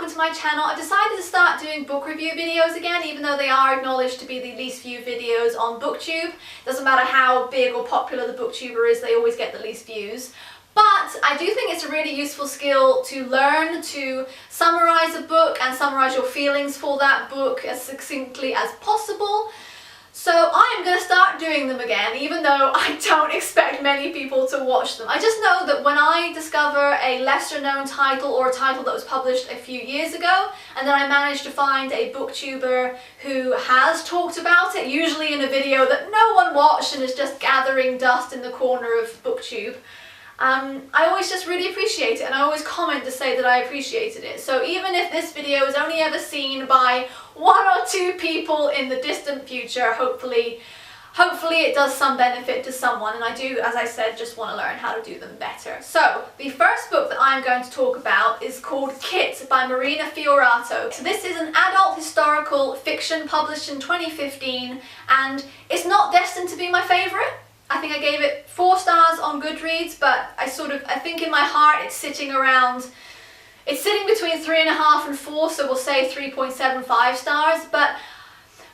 welcome to my channel. I decided to start doing book review videos again, even though they are acknowledged to be the least viewed videos on BookTube. Doesn't matter how big or popular the booktuber is, they always get the least views. But I do think it's a really useful skill to learn to summarize a book and summarize your feelings for that book as succinctly as possible. So I am going to start doing them again, even though I don't expect many people to watch them. I just know that when I discover a lesser known title or a title that was published a few years ago, and then I manage to find a booktuber who has talked about it, usually in a video that no one watched and is just gathering dust in the corner of BookTube, I always just really appreciate it, and I always comment to say that I appreciated it. So even if this video is only ever seen by 1 or 2 people in the distant future, hopefully it does some benefit to someone, and I do, as I said, just want to learn how to do them better. So the first book that I'm going to talk about is called Kit by Marina Fiorato. So this is an adult historical fiction published in 2015, and it's not destined to be my favourite. I think I gave it 4 stars on Goodreads, but I think in my heart it's sitting between 3.5 and 4, so we'll say 3.75 stars. But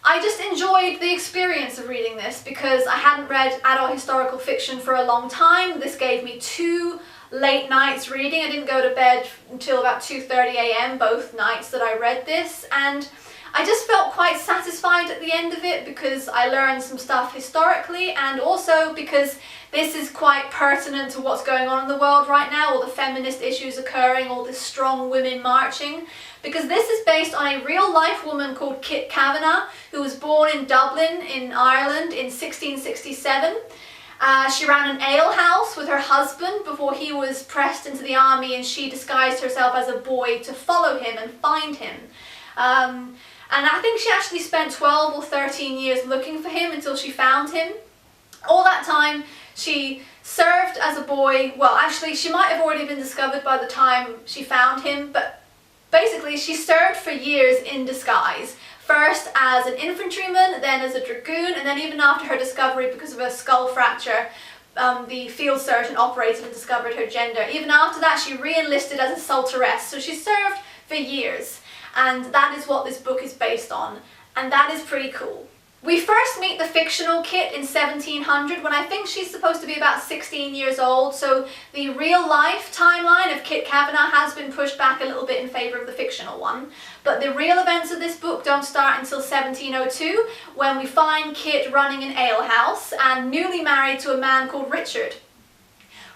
I just enjoyed the experience of reading this because I hadn't read adult historical fiction for a long time. This gave me 2 late nights reading. I didn't go to bed until about 2:30 a.m. both nights that I read this, and I just felt quite satisfied at the end of it because I learned some stuff historically, and also because this is quite pertinent to what's going on in the world right now, all the feminist issues occurring, all this strong women marching, because this is based on a real life woman called Kit Kavanagh, who was born in Dublin in Ireland in 1667. She ran an ale house with her husband before he was pressed into the army, and she disguised herself as a boy to follow him and find him. And I think she actually spent 12 or 13 years looking for him until she found him. All that time she served as a boy. Well, actually she might have already been discovered by the time she found him, but basically she served for years in disguise. First as an infantryman, then as a dragoon, and then even after her discovery because of a skull fracture, the field surgeon operated and discovered her gender. Even after that she re-enlisted as a soldier-ess, so she served for years. And that is what this book is based on, and that is pretty cool. We first meet the fictional Kit in 1700 when I think she's supposed to be about 16 years old, so the real life timeline of Kit Kavanagh has been pushed back a little bit in favour of the fictional one. But the real events of this book don't start until 1702, when we find Kit running an alehouse and newly married to a man called Richard.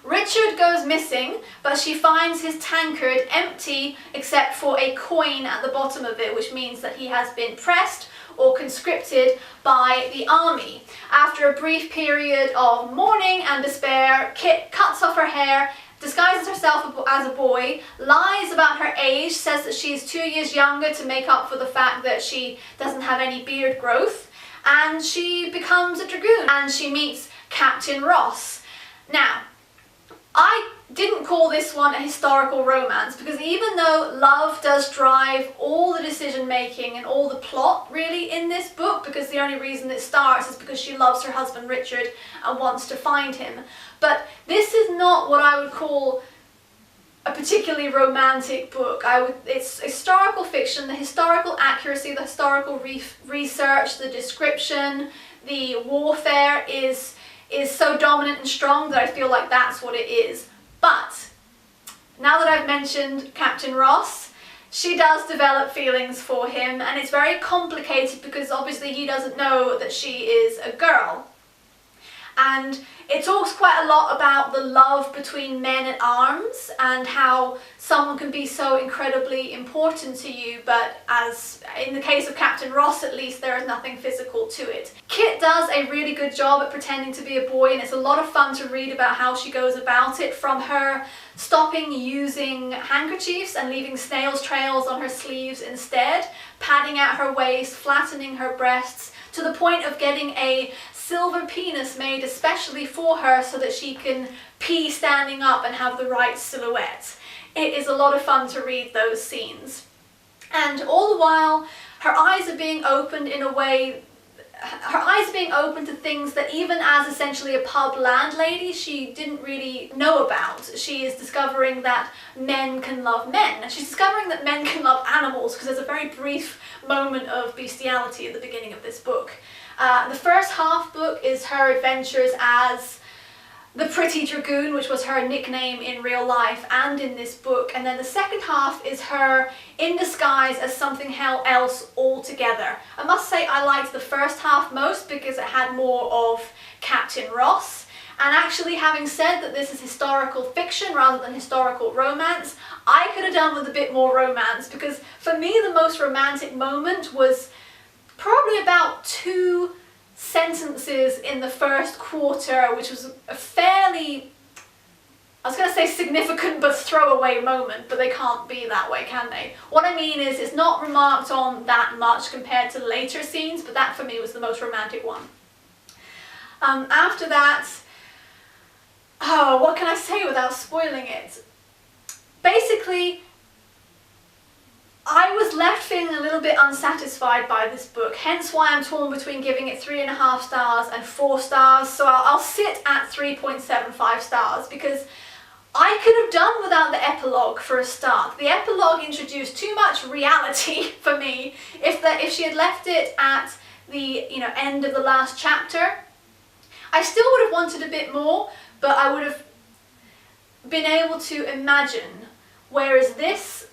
Richard goes missing, but she finds his tankard empty except for a coin at the bottom of it, which means that he has been pressed or conscripted by the army. After a brief period of mourning and despair, Kit cuts off her hair, disguises herself as a boy, lies about her age, says that she is 2 years younger to make up for the fact that she doesn't have any beard growth, and she becomes a dragoon, and she meets Captain Ross. Now, I didn't call this one a historical romance because even though love does drive all the decision making and all the plot really in this book, because the only reason it starts is because she loves her husband Richard and wants to find him, but this is not what I would call a particularly romantic book. It's historical fiction. The historical accuracy, the historical research, the description, the warfare is so dominant and strong that I feel like that's what it is. But now that I've mentioned Captain Ross, she does develop feelings for him, and it's very complicated because obviously he doesn't know that she is a girl. And it talks quite a lot about the love between men at arms and how someone can be so incredibly important to you, but as in the case of Captain Ross at least, there is nothing physical to it. Kit does a really good job at pretending to be a boy, and it's a lot of fun to read about how she goes about it, from her stopping using handkerchiefs and leaving snail's trails on her sleeves instead, padding out her waist, flattening her breasts, to the point of getting a silver penis made especially for her so that she can pee standing up and have the right silhouette. It is a lot of fun to read those scenes. And all the while, her eyes are being opened in a way her eyes being open to things that even as essentially a pub landlady she didn't really know about. She is discovering that men can love men, and she's discovering that men can love animals, because there's a very brief moment of bestiality at the beginning of this book. The first half book is her adventures as the Pretty Dragoon, which was her nickname in real life and in this book, and then the second half is her in disguise as something else altogether. I must say I liked the first half most because it had more of Captain Ross, and actually, having said that this is historical fiction rather than historical romance, I could have done with a bit more romance, because for me the most romantic moment was probably about 2 sentences in the first quarter, which was a fairly, I was going to say significant but throwaway moment, but they can't be that way, can they? What I mean is it's not remarked on that much compared to later scenes, but that for me was the most romantic one. After that, oh, what can I say without spoiling it? Basically, I was left feeling a little bit unsatisfied by this book, hence why I'm torn between giving it 3.5 stars and 4 stars, so I'll sit at 3.75 stars, because I could have done without the epilogue for a start. The epilogue introduced too much reality for me. If she had left it at the end of the last chapter, I still would have wanted a bit more, but I would have been able to imagine, whereas this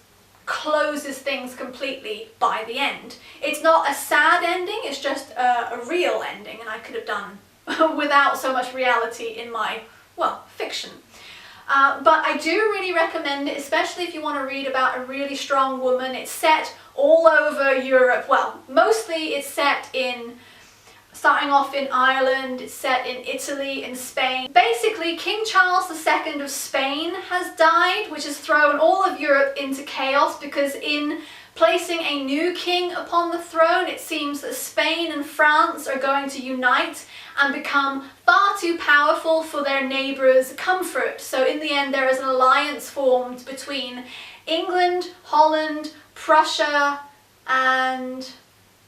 closes things completely by the end. It's not a sad ending, it's just a real ending, and I could have done without so much reality in my, well, fiction. But I do really recommend it, especially if you want to read about a really strong woman. It's set all over Europe. Well, mostly it's set in, starting off in Ireland, it's set in Italy and Spain. Basically, King Charles II of Spain has died, which has thrown all of Europe into chaos, because in placing a new king upon the throne, it seems that Spain and France are going to unite and become far too powerful for their neighbours' comfort. So in the end, there is an alliance formed between England, Holland, Prussia, and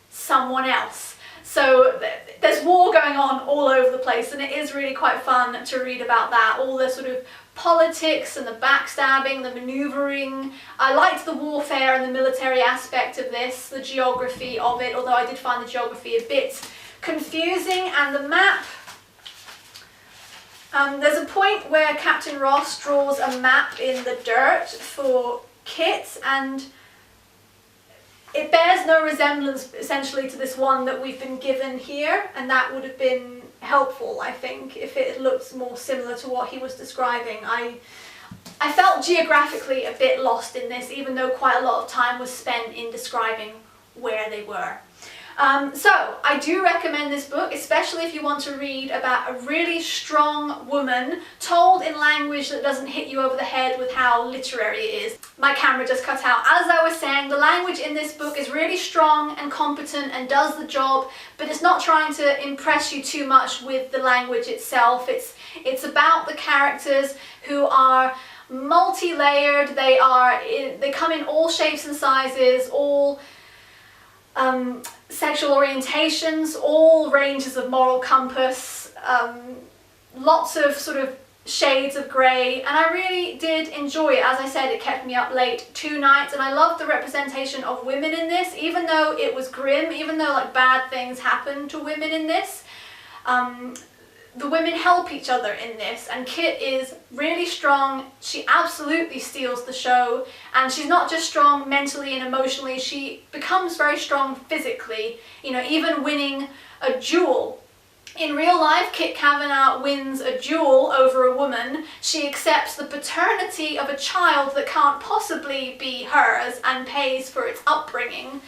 someone else. So there's war going on all over the place, and it is really quite fun to read about that, all the sort of politics and the backstabbing, the manoeuvring. I liked the warfare and the military aspect of this, the geography of it, although I did find the geography a bit confusing. And the map, there's a point where Captain Ross draws a map in the dirt for Kit, and it bears no resemblance essentially to this one that we've been given here, and that would have been helpful, I think, if it looked more similar to what he was describing. I felt geographically a bit lost in this, even though quite a lot of time was spent in describing where they were. So I do recommend this book, especially if you want to read about a really strong woman told in language that doesn't hit you over the head with how literary it is. My camera just cut out. As I was saying, the language in this book is really strong and competent and does the job, but it's not trying to impress you too much with the language itself. It's about the characters who are multi-layered. They come in all shapes and sizes, all sexual orientations, all ranges of moral compass, lots of sort of shades of grey, and I really did enjoy it. As I said, it kept me up late 2 nights, and I loved the representation of women in this, even though it was grim, even though like bad things happen to women in this. The women help each other in this, and Kit is really strong. She absolutely steals the show, and she's not just strong mentally and emotionally, she becomes very strong physically, even winning a duel. In real life, Kit Kavanagh wins a duel over a woman. She accepts the paternity of a child that can't possibly be hers and pays for its upbringing.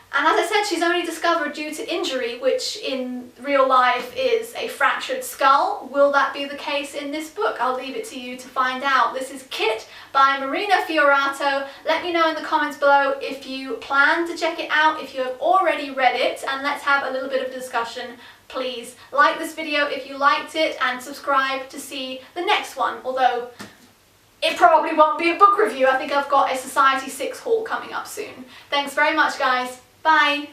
And as I said, she's only discovered due to injury, which in real life is a fractured skull. Will that be the case in this book? I'll leave it to you to find out. This is Kit by Marina Fiorato. Let me know in the comments below if you plan to check it out, if you have already read it, and let's have a little bit of discussion. Please like this video if you liked it, and subscribe to see the next one, although it probably won't be a book review. I think I've got a Society 6 haul coming up soon. Thanks very much, guys. Bye!